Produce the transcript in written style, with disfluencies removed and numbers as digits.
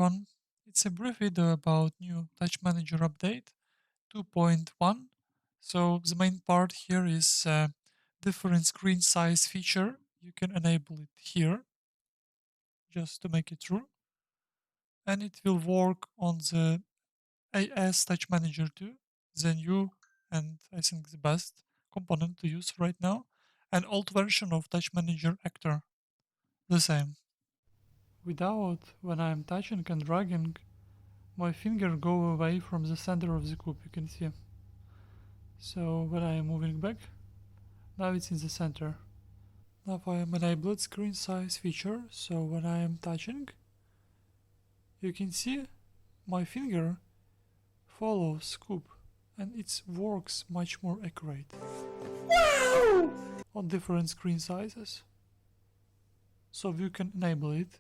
everyone, it's a brief video about new Touch Manager update 2.1. So the main part here is different screen size feature. You can enable it here just to make it true, and it will work on the AS Touch Manager too, the new and I think the best component to use right now, and old version of Touch Manager Actor, the same. Without, when I am touching and dragging, my finger go away from the center of the cube, you can see. So when I am moving back, now it's in the center. Now I am enabled screen size feature, so when I am touching, you can see my finger follows cube and it works much more accurate. Wow! On different screen sizes. So you can enable it